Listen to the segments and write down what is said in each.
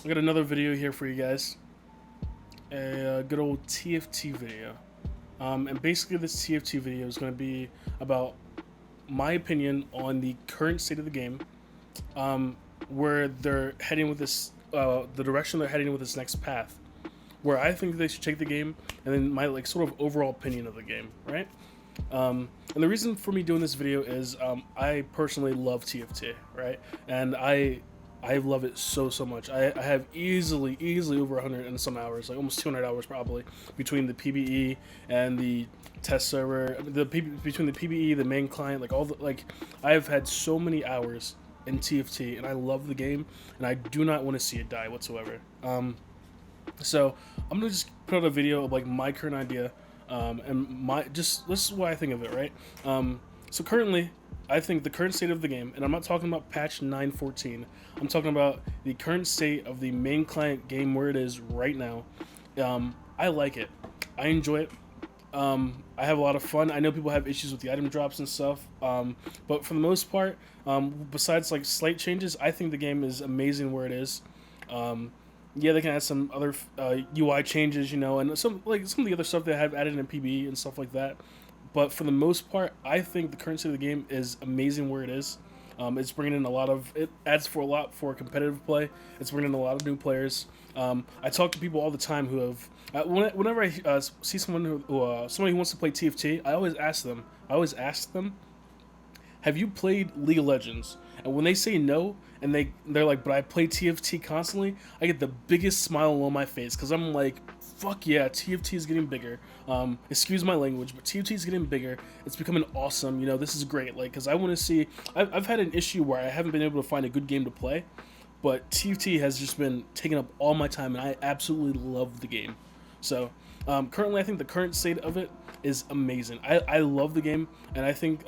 I got another video here for you guys. A good old TFT video. And basically, this TFT video is going to be about my opinion on the current state of the game, where they're heading with this, the direction they're heading with this next path, where I think they should take the game, and then my sort of overall opinion of the game, right? And the reason for me doing this video is I personally love TFT, right? And I love it so much. I have easily over 100 and some hours, like almost 200 hours probably, between the PBE and the test server, between the PBE, the main client, like all the I've had so many hours in TFT, and I love the game, and I do not want to see it die whatsoever. So I'm gonna just put out a video of like my current idea, and this is what I think of it, right? So currently, I think the current state of the game, and I'm not talking about patch 9.14. I'm talking about the current state of the main client game where it is right now. I like it. I enjoy it. I have a lot of fun. I know people have issues with the item drops and stuff, but for the most part, besides like slight changes, I think the game is amazing where it is. Yeah, they can add some other UI changes, and some of the other stuff they have added in PBE and stuff like that. But for the most part, I think the current state of the game is amazing where it is. It's bringing in it adds for a lot for competitive play. It's bringing in a lot of new players. I talk to people all the time who have, whenever I see someone somebody who wants to play TFT, I always ask them, have you played League of Legends? And when they say no, and they're like, but I play TFT constantly, I get the biggest smile on my face, because I'm like, fuck yeah, TFT is getting bigger. Excuse my language, but TFT is getting bigger. It's becoming awesome. This is great. Because I want to see. I've had an issue where I haven't been able to find a good game to play, but TFT has just been taking up all my time, and I absolutely love the game. So currently, I think the current state of it is amazing. I love the game, and I think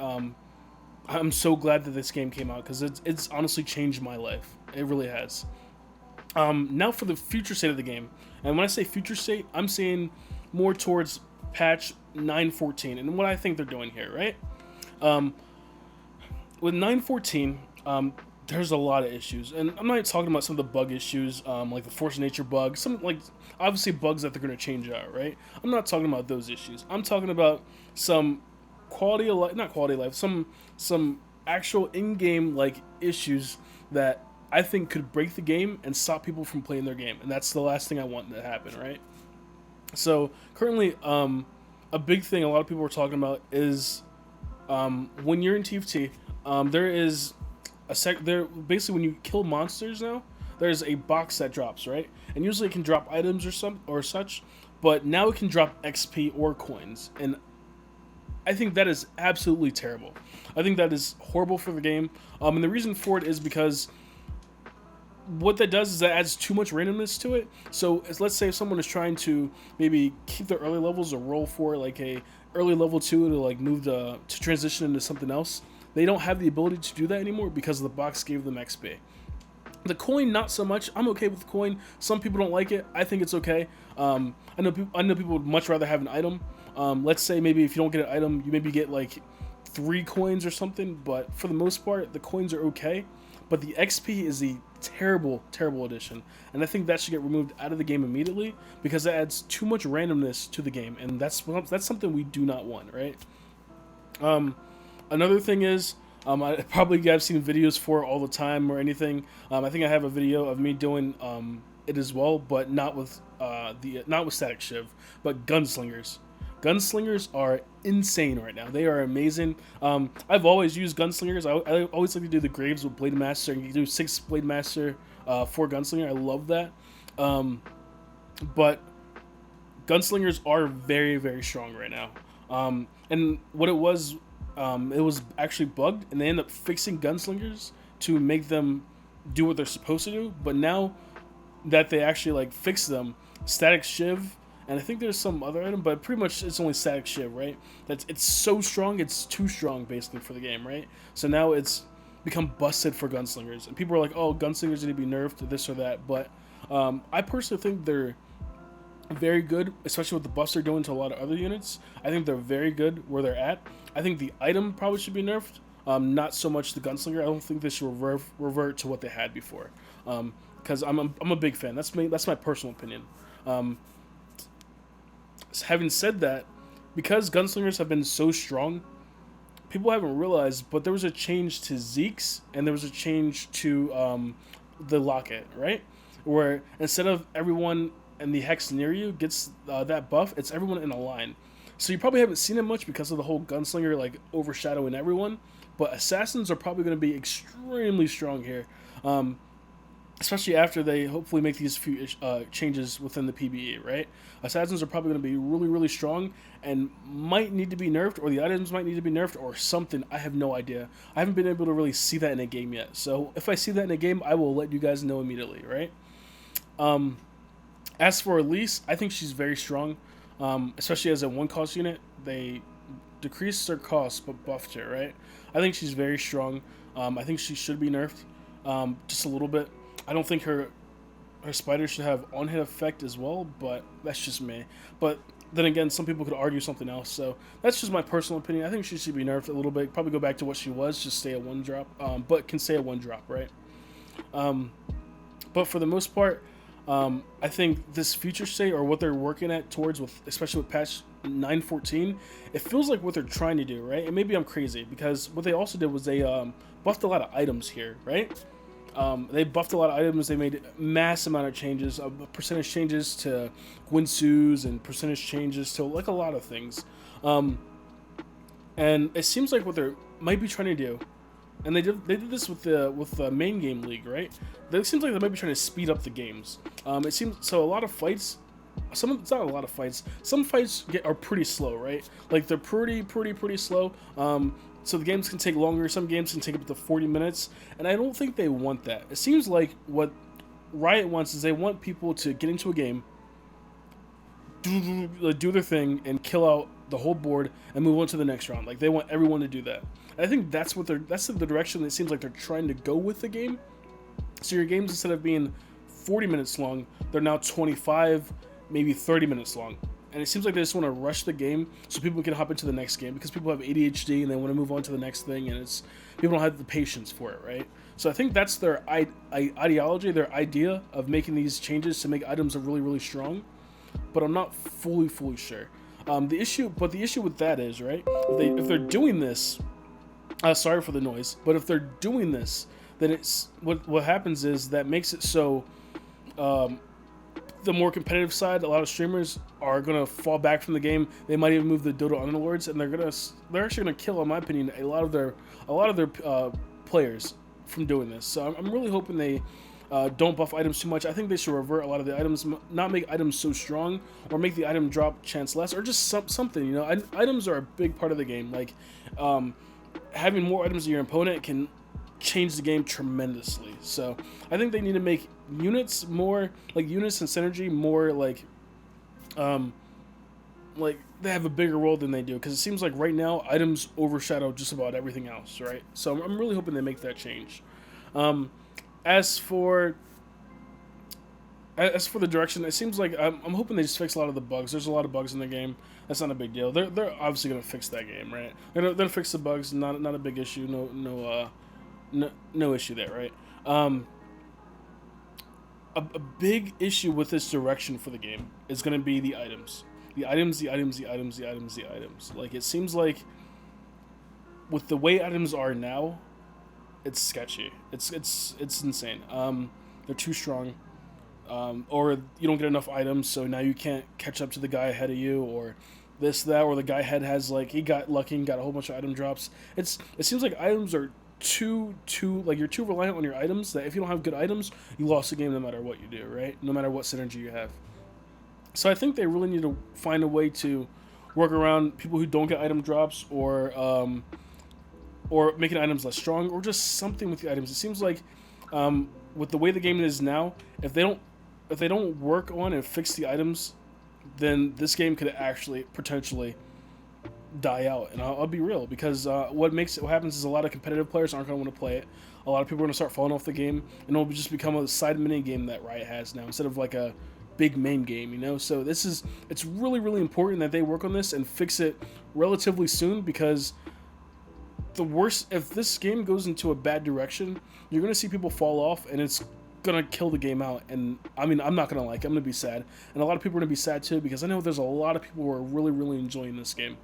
I'm so glad that this game came out, because it's honestly changed my life. It really has. Now for the future state of the game. And when I say future state, I'm saying more towards patch 9.14 and what I think they're doing here, right? With 9.14, there's a lot of issues. And I'm not talking about some of the bug issues, like the force of nature bug, some obviously bugs that they're going to change out, right? I'm not talking about those issues. I'm talking about some quality of life, not quality of life, some actual in-game issues that I think could break the game and stop people from playing their game, and that's the last thing I want to happen, right? So currently, a big thing a lot of people are talking about is when you're in TFT, there is basically when you kill monsters now, there's a box that drops, right? And usually it can drop items or such, but now it can drop XP or coins, and I think that is absolutely terrible. I think that is horrible for the game, and the reason for it is because what that does is that adds too much randomness to it. So let's say if someone is trying to maybe keep their early levels or roll for like a early level 2 to move to transition into something else, they don't have the ability to do that anymore because the box gave them XP. The coin, not so much. I'm okay with the coin. Some people don't like it. I think it's okay. I know people would much rather have an item. Let's say maybe if you don't get an item, you maybe get 3 coins or something. But for the most part, the coins are okay. But the XP is the terrible addition, and I think that should get removed out of the game immediately, because it adds too much randomness to the game, and that's something we do not want, right? Another thing is, I probably have seen videos for it all the time or anything. I think I have a video of me doing it as well, but not with Static Shiv, but Gunslingers. Gunslingers are insane right now. They are amazing. I've always used Gunslingers. I always like to do the Graves with Blade Master, and you can do 6 Blade Master for Gunslinger. I love that. But Gunslingers are very strong right now. And what it was actually bugged, and they end up fixing Gunslingers to make them do what they're supposed to do. But now that they actually fix them, Static Shiv, and I think there's some other item, but pretty much it's only Static Shiv, right? It's so strong, it's too strong basically for the game, right? So now it's become busted for Gunslingers, and people are like, oh, Gunslingers need to be nerfed, or this or that. But I personally think they're very good, especially with the buffs they're doing to a lot of other units. I think they're very good where they're at. I think the item probably should be nerfed, not so much the Gunslinger. I don't think they should revert to what they had before. because I'm a big fan. That's my personal opinion. Um, Having said that, because gunslingers have been so strong, people haven't realized, but there was a change to Zeke's and there was a change to the locket, right? Where instead of everyone in the hex near you gets that buff, it's everyone in a line. So you probably haven't seen it much because of the whole gunslinger like overshadowing everyone. But assassins are probably going to be extremely strong here. Um, Especially after they hopefully make these few changes within the PBE, right? Assassins are probably going to be really, really strong and might need to be nerfed, or the items might need to be nerfed, or something. I have no idea. I haven't been able to really see that in a game yet. So if I see that in a game, I will let you guys know immediately, right? Um, as for Elise, I think she's very strong, especially as a one-cost unit. They decreased their cost but buffed her, right? I think she's very strong. I think she should be nerfed just a little bit. I don't think her spider should have on-hit effect as well, but that's just me. But then again, some people could argue something else, so that's just my personal opinion. I think she should be nerfed a little bit, probably go back to what she was, just stay at 1 drop, but can stay at 1 drop, right? But for the most part, I think this future state, or what they're working at towards, with especially with patch 9.14, it feels like what they're trying to do, right? And maybe I'm crazy, because what they also did was they buffed a lot of items here, right? They buffed a lot of items. They made mass amount of changes, percentage changes to Gwinsu's and percentage changes to like a lot of things. And it seems like what they might be trying to do, and they did this with the main game league, right? It seems like they might be trying to speed up the games. It seems so. A lot of fights. It's not a lot of fights. Some fights are pretty slow, right? Like they're pretty slow. So the games can take longer. Some games can take up to 40 minutes, and I don't think they want that. It seems like what Riot wants is they want people to get into a game, do their thing, and kill out the whole board and move on to the next round. Like they want everyone to do that. And I think that's the direction that it seems like they're trying to go with the game. So your games, instead of being 40 minutes long, they're now 25, maybe 30 minutes long. And it seems like they just want to rush the game so people can hop into the next game, because people have ADHD and they want to move on to the next thing, and people don't have the patience for it, right? So I think that's their ideology, their idea of making these changes to make items really, really strong. But I'm not fully sure. The issue with that is, right, if they're doing this, sorry for the noise, but if they're doing this, then it's what happens is that makes it so. The more competitive side, a lot of streamers are gonna fall back from the game. They might even move the Dota Underlords, and they're actually gonna kill, in my opinion, a lot of their players from doing this. So I'm really hoping they don't buff items too much. I think they should revert a lot of the items, not make items so strong, or make the item drop chance less, or just something. You know, items are a big part of the game. Like having more items than your opponent can change the game tremendously. So I think they need to make units more like units and synergy more like they have a bigger role than they do, because it seems like right now items overshadow just about everything else, right? So I'm really hoping they make that change. As for the direction, it seems like I'm hoping they just fix a lot of the bugs. There's a lot of bugs in the game. That's not a big deal. They're obviously gonna fix that game, right? They're gonna fix the bugs. Not a big issue. No issue there, right? A big issue with this direction for the game is going to be the items. The items. Like, it seems like with the way items are now, it's sketchy. It's insane. They're too strong. Or you don't get enough items, so now you can't catch up to the guy ahead of you, or this, that, or the guy ahead has, like, he got lucky and got a whole bunch of item drops. It seems like items are too like, you're too reliant on your items, that if you don't have good items, you lost the game no matter what you do, right? No matter what synergy you have. So I think they really need to find a way to work around people who don't get item drops, or making items less strong, or just something with the items. It seems like with the way the game is now, if they don't work on and fix the items, then this game could actually potentially die out. And I'll be real, because what happens is a lot of competitive players aren't going to want to play it. A lot of people are going to start falling off the game, and it'll just become a side mini game that Riot has now, instead of like a big main game, you know? So it's really, really important that they work on this and fix it relatively soon, because if this game goes into a bad direction, you're going to see people fall off, and it's gonna kill the game out. And I mean, I'm not gonna like it. I'm gonna be sad, and a lot of people are gonna be sad too, because I know there's a lot of people who are really, really enjoying this game.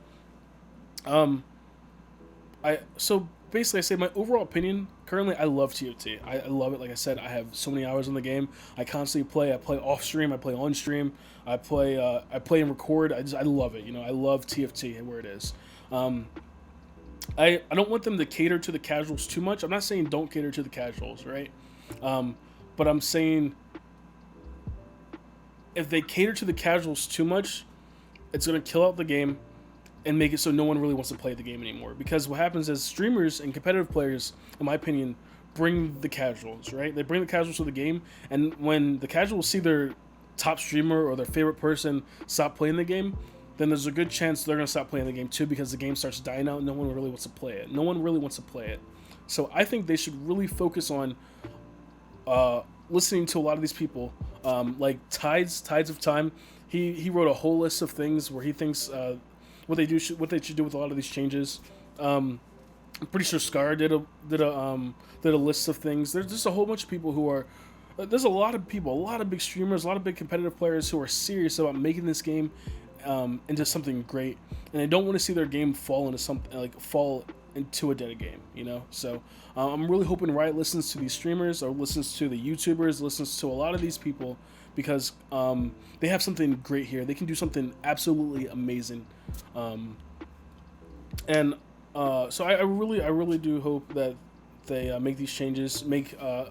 So basically, I say my overall opinion. Currently, I love TFT. I love it. Like I said, I have so many hours in the game. I constantly play. I play off stream. I play on stream. I play and record. I love it. I love TFT and where it is. I don't want them to cater to the casuals too much. I'm not saying don't cater to the casuals, right? But I'm saying if they cater to the casuals too much, it's gonna kill out the game and make it so no one really wants to play the game anymore. Because what happens is streamers and competitive players, in my opinion, bring the casuals, right? They bring the casuals to the game, and when the casuals see their top streamer or their favorite person stop playing the game, then there's a good chance they're going to stop playing the game too, because the game starts dying out and no one really wants to play it. No one really wants to play it. So I think they should really focus on listening to a lot of these people, like Tides of Time. He wrote a whole list of things where he thinks what they should do with a lot of these changes. I'm pretty sure Scar did a list of things. There's just a whole bunch of people who are. There's a lot of people, a lot of big streamers, a lot of big competitive players who are serious about making this game into something great, and they don't want to see their game fall into a dead game. So I'm really hoping Riot listens to these streamers, or listens to the YouTubers, listens to a lot of these people, because they have something great here. They can do something absolutely amazing, so I really do hope that they make these changes.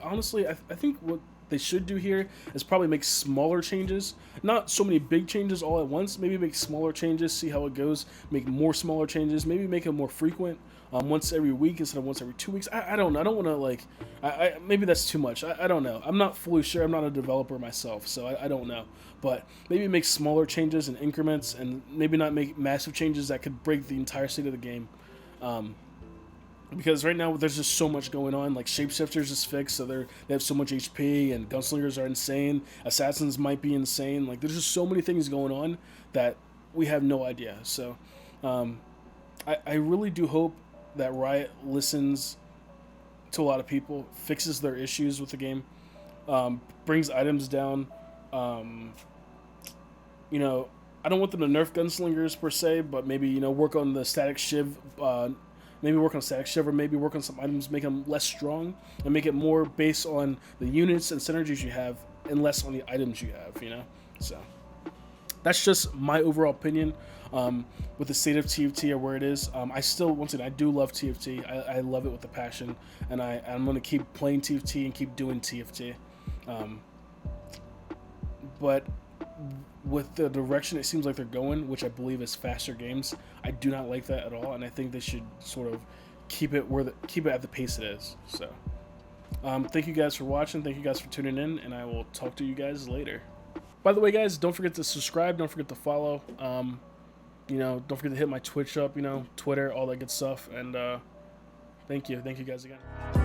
Honestly, I think what they should do here is probably make smaller changes, not so many big changes all at once. Maybe make smaller changes, see how it goes. Make more smaller changes. Maybe make it more frequent, once every week instead of once every 2 weeks. I don't know. I don't want to maybe that's too much. I don't know. I'm not fully sure. I'm not a developer myself, so I don't know. But maybe make smaller changes in increments, and maybe not make massive changes that could break the entire state of the game. Because right now there's just so much going on. Like Shapeshifters is fixed, so they have so much HP, and Gunslingers are insane. Assassins might be insane. Like there's just so many things going on that we have no idea. So I really do hope that Riot listens to a lot of people, fixes their issues with the game, brings items down. I don't want them to nerf Gunslingers per se, but maybe work on the static shiv. Maybe work on static shiv, or maybe work on some items, make them less strong, and make it more based on the units and synergies you have, and less on the items you have. So that's just my overall opinion with the state of TFT or where it is. I do love TFT. I love it with a passion, and I'm going to keep playing TFT and keep doing TFT. But with the direction it seems like they're going, which I believe is faster games, I do not like that at all, and I think they should sort of keep it at the pace it is. So thank you guys for watching, thank you guys for tuning in, and I will talk to you guys later. By the way, guys, don't forget to subscribe, don't forget to follow, don't forget to hit my Twitch up, Twitter, all that good stuff, and thank you guys again.